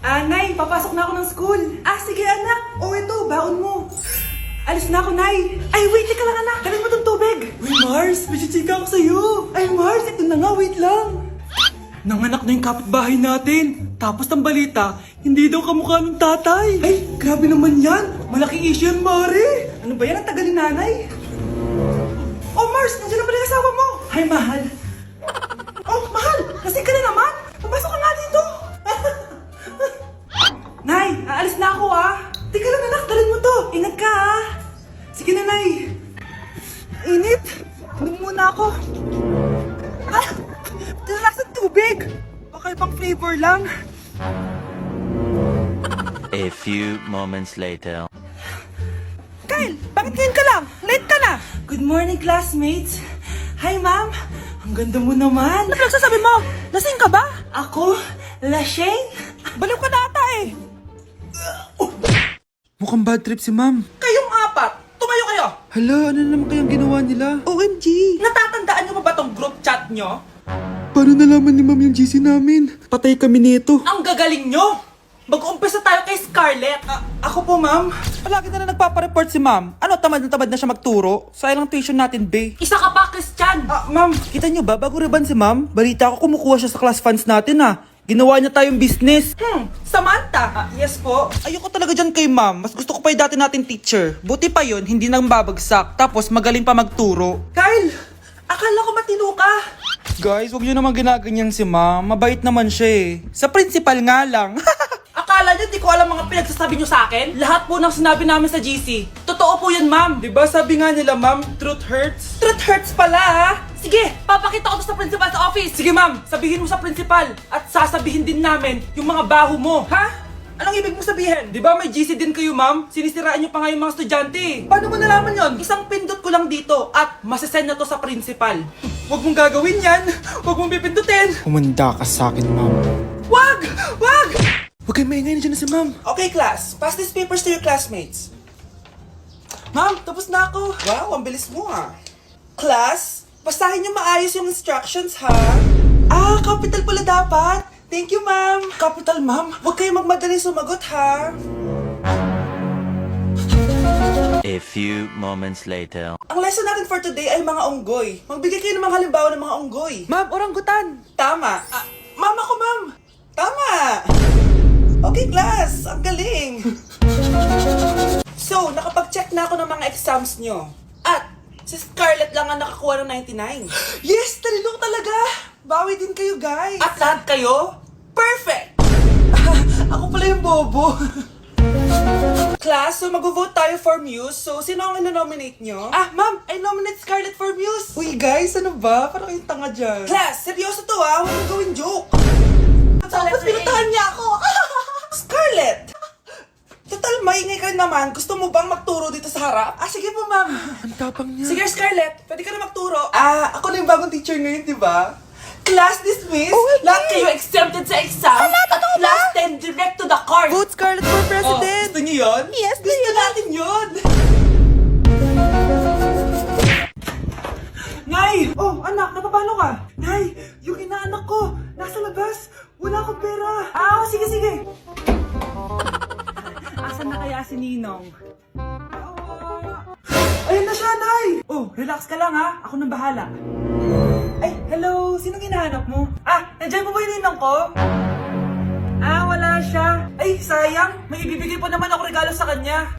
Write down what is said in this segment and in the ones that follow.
Nay, papasok na ako ng school. Sige anak. Ito, baon mo. Alis na ako, Nay. Wait, teka lang anak. Dalhin mo tong tubig. Uy, Mars, may chichika ako sa'yo. Mars, ito na nga, wait lang. Nanganak na yung kapitbahay natin. Tapos ang balita, hindi daw kamukha ng tatay. Grabe naman yan. Malaking issue yan, Mari. Ano ba yan? Ang tagal ni nanay. Mars, nandiyan na pala yung asawa mo. Hi, mahal. Mahal, lasing ka na naman. Papasok ka nga dito. Nay, aalis na ako Teka lang anak, dalhin mo to. Ingat ka Sige na, Nay. Init. Inom muna ako. Lasang tubig. Baka ibang flavor lang. A few moments later. Kyle, bakit ngayon ka lang? Late ka na. Good morning, classmates. Hi, ma'am. Ang ganda mo naman. Ano nagsasabi mo? Lasing ka ba? Ako? Lasing? Baliw ka na ata Mukhang bad trip si ma'am. Kayong apat, tumayo kayo. Hala, ano na naman kayang ginawa nila? OMG. Natatandaan niyo ba tong group chat nyo? Paano nalaman ni ma'am yung GC namin? Patay kami nito. Ang gagaling nyo! Mag-uumpisa tayo kay Scarlett. Ako po, ma'am. Palagi na nagpapareport si ma'am. Ano, tamad na siya magturo? Sayang lang tuition natin, be. Isa ka pa, Christian. Ma'am, kita niyo ba, bago reban si ma'am, balita ko kumukuha siya sa class funds natin Ginawa niya tayong business. Samantha. Yes po. Ayoko talaga dyan kay ma'am. Mas gusto ko pa yung dati natin teacher. Buti pa yon, hindi nang babagsak. Tapos magaling pa magturo. Kyle, akala ko matino ka. Guys, huwag niyo naman ginaganyan si ma'am. Mabait naman siya Sa principal nga lang. Akala niyo di ko alam mga pinagsasabi niyo sa akin? Lahat po ng sinabi namin sa GC. Totoo po yan, ma'am. Diba sabi nga nila ma'am, truth hurts? Truth hurts pala Sige, papakita ko to sa principal sa office. Sige, ma'am. Sabihin mo sa principal. At sasabihin din namin yung mga baho mo. Ha? Anong ibig mo sabihin? Di ba may GC din kayo ma'am? Sinisiraan niyo pa nga yung mga estudyante. Paano mo nalaman yon? Isang pindot ko lang dito at masasend na to sa principal. Huwag mong gagawin yan. Huwag mong pipindutin. Humanda ka sa akin, ma'am. Wag! Wag! Huwag kayo maingay, nandiyan na si ma'am. Okay, class. Pass these papers to your classmates. Ma'am, tapos na ako. Wow, ang bilis mo Class, basahin niyo maayos yung instructions capital pala dapat. Thank you, ma'am. Capital, ma'am. Huwag kayo magmadali sumagot, A few moments later. Ang lesson natin for today ay mga unggoy. Magbigay kayo ng mga halimbawa ng mga unggoy. Ma'am, oranggutan. Tama. Ma'am ako, ma'am. Tama. Okay, class. Ang galing. So, nakapag-check na ako ng mga exams nyo. At, si Scarlett lang ang nakakuha ng 99. Yes! Talino talaga! Bawi din kayo, guys. At lahat kayo? Perfect! Ako pala yung bobo. Class, so mag-vote tayo for Muse. So, sino ang ino-nominate nyo? Ma'am, I nominate Scarlett for Muse. Uy guys, ano ba? Parang kayong tanga dyan. Class, seryoso to Huwag mong gawin joke. Tapos pinuntahan niya ako. Scarlett! Total, maingay ka naman. Gusto mo bang magturo dito sa harap? Sige po, ma'am. Ang tapang niya. Sige, Scarlett. Pwede ka na magturo. Ako na yung bagong teacher ngayon, di ba? Class dismissed. Lahat kayo exempted sa exam. At class 10 direct to the court. Vote Scarlett for president. Gusto niyo yun? Yes, Gusto natin yun. Nay! Anak, napapano ka? Nay, yung inaanak ko, nasa labas. Wala akong pera. Sige. Asan na kaya si Ninong? Ayun na siya, Nay! Relax ka lang Ako nang bahala. Hello! Sinong hinahanap mo? Nandiyan mo ba yung Ninong ko? Wala siya. Sayang! May ibibigay pa naman ako regalo sa kanya.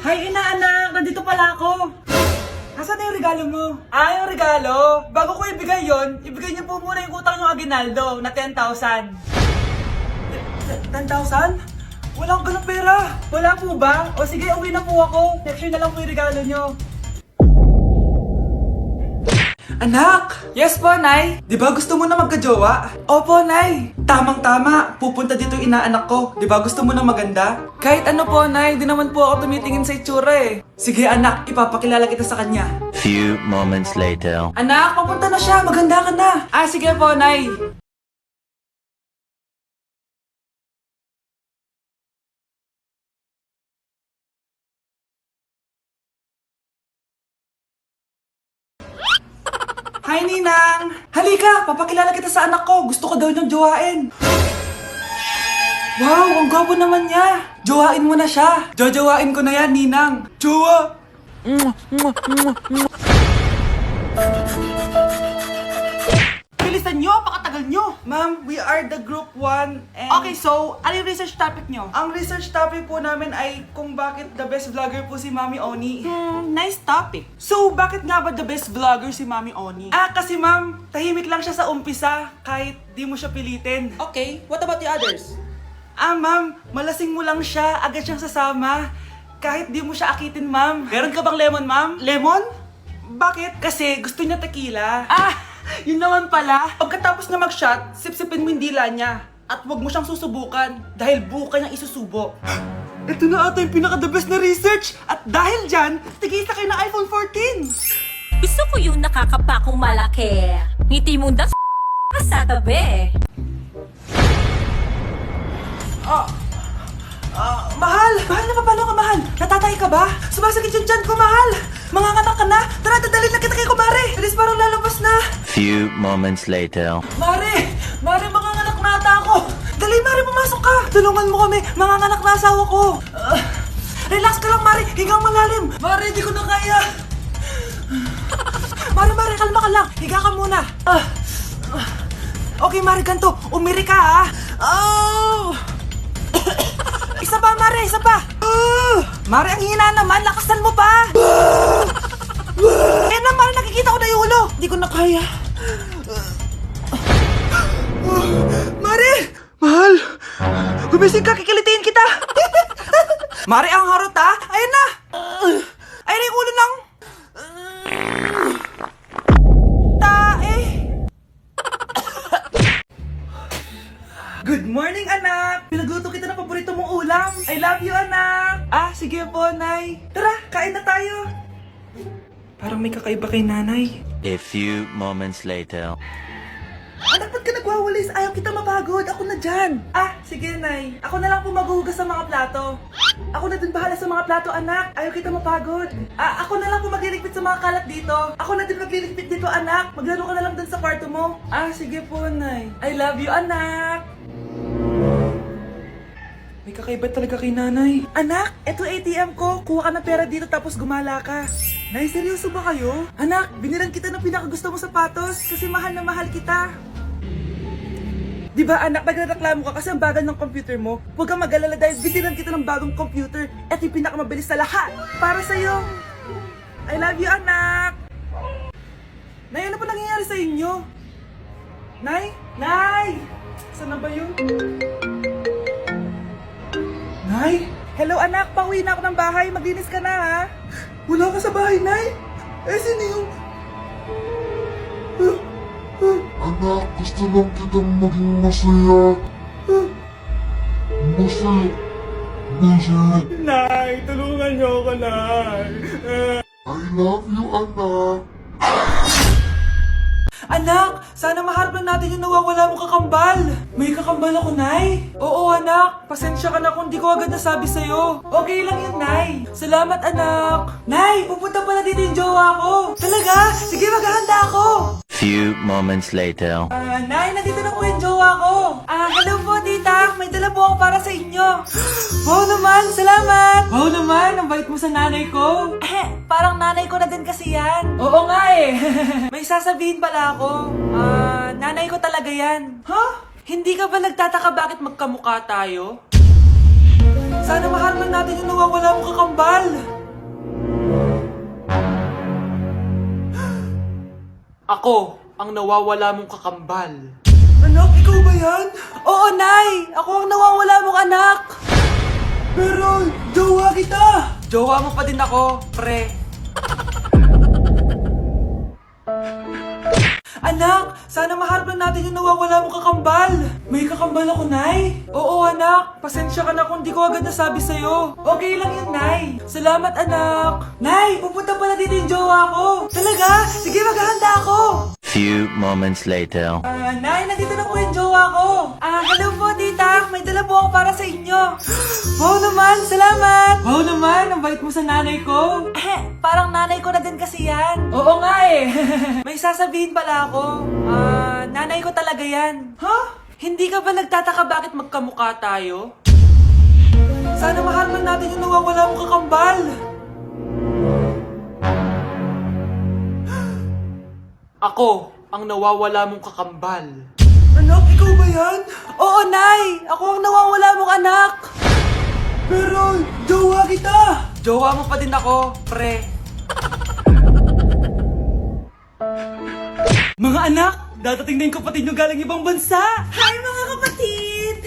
Hi, inaanak! Nandito pala ako. Asan na yung regalo mo? Yung regalo? Bago ko ibigay yon, ibigay niyo po muna yung utang ng Aguinaldo na 10,000. 10,000? Wala akong ganang pera. Wala po ba? Sige, uwi na po ako. Next year na lang po yung regalo nyo. Anak! Yes po, Nay? Di ba gusto mo na magka-jowa? Opo, Nay. Tamang-tama. Pupunta dito yung inaanak ko. Di ba gusto mo na maganda? Kahit ano po, Nay. Di naman po ako tumitingin sa itsura Sige, anak. Ipapakilala kita sa kanya. Few moments later. Anak, papunta na siya. Maganda ka na. Sige po, Nay. Hi, Ninang! Halika! Papakilala kita sa anak ko. Gusto ko daw niyang jowain. Wow, ang gwapo naman niya. Jowain mo na siya. Jojowain ko na yan, Ninang. Jowa! Bilisan nyo, pakatagal nyo. Ma'am, we are the group 1 and... Okay, so, ano yung research topic nyo? Ang research topic po namin ay kung bakit the best vlogger po si Mami Oni. Nice topic. So, bakit nga ba the best vlogger si Mami Oni? Kasi ma'am, tahimik lang siya sa umpisa kahit di mo siya pilitin. Okay, what about the others? Ma'am, malasing mo lang siya, agad siyang sasama. Kahit di mo siya akitin, ma'am. Meron ka bang lemon, ma'am? Lemon? Bakit? Kasi gusto niya tequila. Yun naman pala. Pagkatapos na mag-shot, sipsipin mo yung dila niya. At huwag mo siyang susubukan dahil buo ka niyang isusubo. Ito na ata yung pinaka-the best na research. At dahil dyan, tigisa kayo ng iPhone 14. Gusto ko yung nakakapakong malaki. Ngiti mong das sa tabi. Mahal! Mahal na paano ka, mahal? Natatay ka ba? Sumasakit yung tiyan ko, mahal! Manganganak ka na? Tara, dadalhin na kita kay kumare! Alis parang lalabas na! Few moments later. Mare! Mare, manganganak na ata ako! Dali, Mare, pumasok ka! Tulungan mo kami! Manganganak na asawa ko! Relax ka lang, Mare! Higang malalim! Mare, di ko na kaya! Mare, kalma ka lang! Higa ka muna! Okay, Mare, ganito! Umiri ka, ha? Oh! Isa pa, Mare! Isa pa! Mare, ang hina naman! Lakasan mo pa! Ayan na, Mare! Nakikita ko na yung ulo! Di ko na kaya! Mare! Mahal! Gumising ka! Kikilitiin kita! Mare, ang harot, ha? Ayan na! Ayan na yung ulo ng... Tae! Good morning, anak! Pinagluto kita ng paborito mong ulam. I love you, anak! Sige po, Nay. Tara, kain na tayo. Parang may kakaiba kay nanay. A few moments later. Anak, ba't ka nagwawalis? Ayaw kita mapagod. Ako na dyan. Sige, Nay. Ako na lang po maghuhugas sa mga plato. Ako na din bahala sa mga plato, anak. Ayaw kita mapagod. Ako na lang po magliligpit sa mga kalat dito. Ako na din magliligpit dito, anak. Maglaro ka na lang dun sa kwarto mo. Sige po, Nay. I love you, anak. May kakaiba talaga kay nanay. Anak, eto ATM ko. Kuha ka ng pera dito tapos gumala ka. Nay, seryoso ba kayo? Anak, binilan kita ng pinakagusto mo sapatos kasi mahal na mahal kita. Di ba anak, nagreklamo ka kasi ang bagal ng computer mo? Huwag kang mag-alala dahil binilan kita ng bagong computer. Eto yung pinakamabilis sa lahat. Para sa'yo. I love you, anak. Nay, ano pa nangyayari sa inyo? Nay? Nay! Saan na ba yun? Nay? Hello anak, pauwi na ako ng bahay. Maglinis ka na ha. Wala ka sa bahay, Nay? Sino yung... Anak, gusto lang kitang maging masaya. Masaya. Nay, tulungan niyo ako, Nay. I love you, anak. Anak, sana maharap lang natin yung nawawala mong kakambal. May kakambal ako, Nay. Oo, anak. Pasensya ka na kung di ko agad nasabi sa'yo. Okay lang yun, Nay. Salamat, anak. Nay, pupunta pala dito yung jowa ko. Talaga? Sige, maghahanda ako. Few moments later. Nay, nandito na po yung jowa ko. Hello po, tita. May dala po ako para sa inyo. Wow naman, salamat. Wow naman, ang bait mo sa nanay ko. Parang nanay ko na din kasi yan. Oo nga eh. May sasabihin pala ako. Nanay ko talaga yan. Hindi ka ba nagtataka bakit magkamukha tayo? Sana maharap lang natin yung nawawala mong kakambal. Ako, ang nawawala mong kakambal. Anak, ikaw ba yan? Oo, Nay! Ako ang nawawala mong anak! Pero, jowa kita! Jowa mo pa din ako, pre. Anak, sana maharap lang natin yung nawawala mong kakambal. May kakambal ako, Nay. Oo, anak. Pasensya ka na kung di ko agad nasabi sa'yo. Okay lang yun, Nay. Salamat, anak. Nay, pupunta pala dito yung jowa ko. Talaga? Sige, maghahanda ako. Few moments later. Nay, nandito na po yung jowa ko. Hello po, tita. May dala po ako para sa inyo. Wow naman, salamat. Wow naman, ang bait mo sa nanay ko. Parang nanay ko na din kasi yan. Oo nga eh. May sasabihin pala ako. Nanay ko talaga yan. Hindi ka ba nagtataka bakit magkamukha tayo? Sana maharman natin yung nawawala mong kakambal. Ako, ang nawawala mong kakambal. Anak, ikaw ba yan? Oo, Nay! Ako ang nawawala mong anak! Pero, jowa kita! Jowa mo pa din ako, pre. Mga anak, dadating na yung kapatid nyo galing ibang bansa! Hi mga kapatid!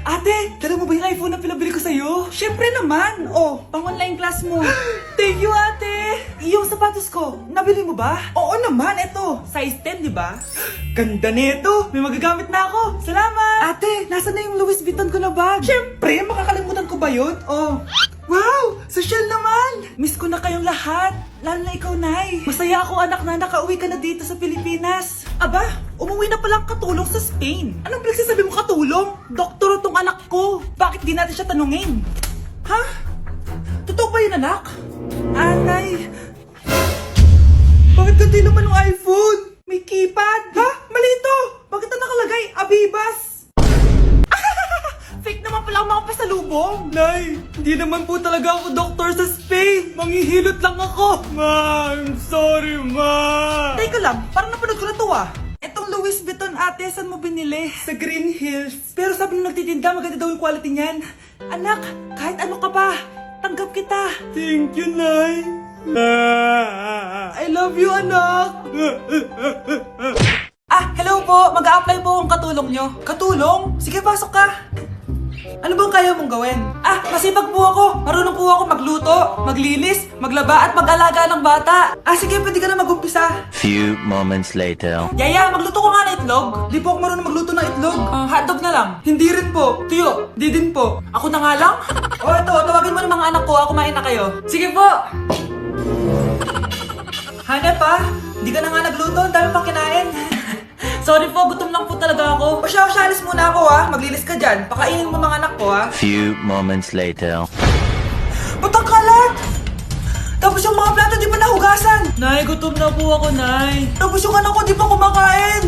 Ate, dala mo ba yung iPhone na pinabili ko sa'yo? Siyempre naman! Oh, pang-online class mo. Thank you, ate! Yung sapatos ko, nabili mo ba? Oo naman, eto. Size 10, di ba? Ganda nito! May magagamit na ako! Salamat! Ate, nasa na yung Louis Vuitton ko na bag? Siyempre, makakalimutan ko ba yun? Oh. Wow! Social naman! Miss ko na kayong lahat. Lalo na ikaw, Nay. Masaya ako, anak, na nakauwi ka na dito sa Pilipinas. Aba, umuwi na palang katulong sa Spain. Anong pinagsasabi mo katulong? Doktor tong anak ko. Bakit di natin siya tanungin? Ha? Totoo ba yun, anak? Nay. Bakit ganti naman ng iPhone? May keypad. Ha? Mali ito. Bakit na nakalagay? Abibas. Fake naman pala ang mga pasalubong. Nay, hindi naman po talaga ako doktor sa Spain. Manghihilot lang ako. Ma, I'm sorry, ma. Teka lang, parang napanood ko na to ah. Etong Louis Vuitton ate, saan mo binili? Sa Green Hills. Pero sabi nung nagtitinda, maganda daw yung quality niyan. Anak, kahit ano ka pa, tanggap kita. Thank you, Nay. I love you, anak. Hello po. Mag-a-apply po ang katulong nyo. Katulong? Sige, pasok ka. Ano bang kaya mong gawin? Masipag po ako. Marunong po ako magluto, maglinis, maglaba at mag-alaga ng bata. Sige, pwede ka na mag-umpisa. Few moments later. Yaya, magluto ko nga ng itlog. Di po ako marunong magluto ng itlog. Hotdog na lang. Hindi rin po. Tuyo, di din po. Ako na nga lang? Eto, tawagin mo ng mga anak ko. Kumain na kayo. Sige po. Hanep di ka na nga nagluto. Ang dami pang kinain. Sorry po, gutom lang po talaga ako. O siya, alis muna ako Maglinis ka dyan. Pakainin mo mga anak ko Few moments later. Ba't ang kalat? Tapos yung mga plato di pa nahugasan. Nay, gutom na po ako, Nay. Tapos yung anak ko di pa kumakain.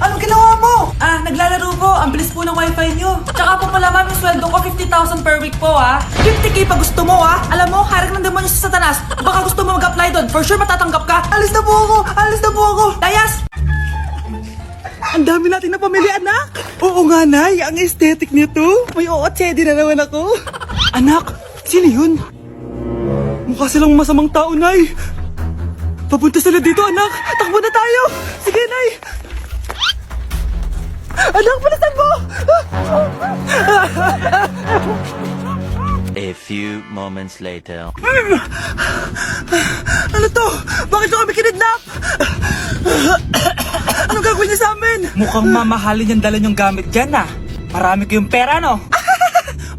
Anong ginawa mo? Naglalaro po. Ang bilis po ng wifi nyo. Tsaka po pala ma'am, yung sweldo ko 50,000 per week po 50k pa gusto mo Alam mo, harak ng demonyo sa Satanas. Baka gusto mo mag-apply doon. For sure matatanggap ka. Alis na po ako. Dayas! Ang dami natin na pamilya, anak! Oo nga, Nay. Ang aesthetic nito. May ootsedi na naman ako. Anak, sino yun? Mukha silang masamang tao, Nay. Papunta sila dito, anak. Takbo na tayo. Sige, Nay. Anak, palitan mo! A few moments later. Ano to? Bakit nyo kami kinidnap? Anong gagawin niya sa amin? Mukhang mamahalin yung dala niyong gamit dyan Marami kayong pera, no?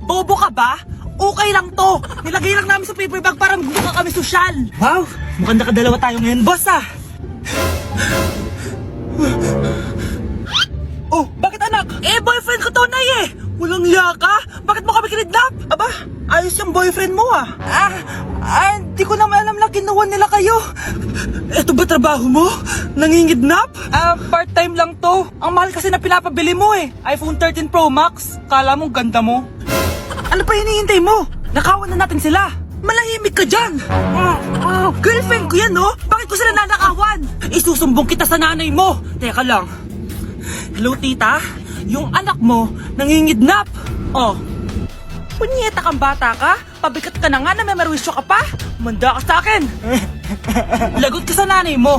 Bobo ka ba? Okay lang to. Nilagay lang namin sa paper bag para magbuka kami sosyal. Wow, mukhang nakadalawa tayo ngayon, boss Oh, bakit anak? Boyfriend ko to, Nay Walang liya ka? Bakit mo kami kinidnap? Aba, ayos yung boyfriend mo hindi ko naman alam na kinuha nila kayo. Ito ba trabaho mo? Nangingidnap? Part-time lang to. Ang mahal kasi na pinapabili mo iPhone 13 Pro Max. Kala mo ganda mo. Ano pa hinihintay mo? Nakawan na natin sila. Malahimik ka dyan. Girlfriend ko yan, no? Bakit ko sila nanakawan? Isusumbong kita sa nanay mo. Teka lang. Hello, tita? Yung anak mo nangingidnap. Punyeta kang bata ka? Pabigat ka na nga na may merwisyo ka pa? Manda ka sa akin! Lagot ka sa nanay mo!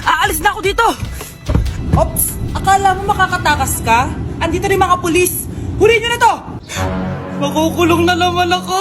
Aalis na ako dito! Ops! Akala mo makakatakas ka? Andito rin mga pulis! Huli nyo na to! Makukulong na naman ako!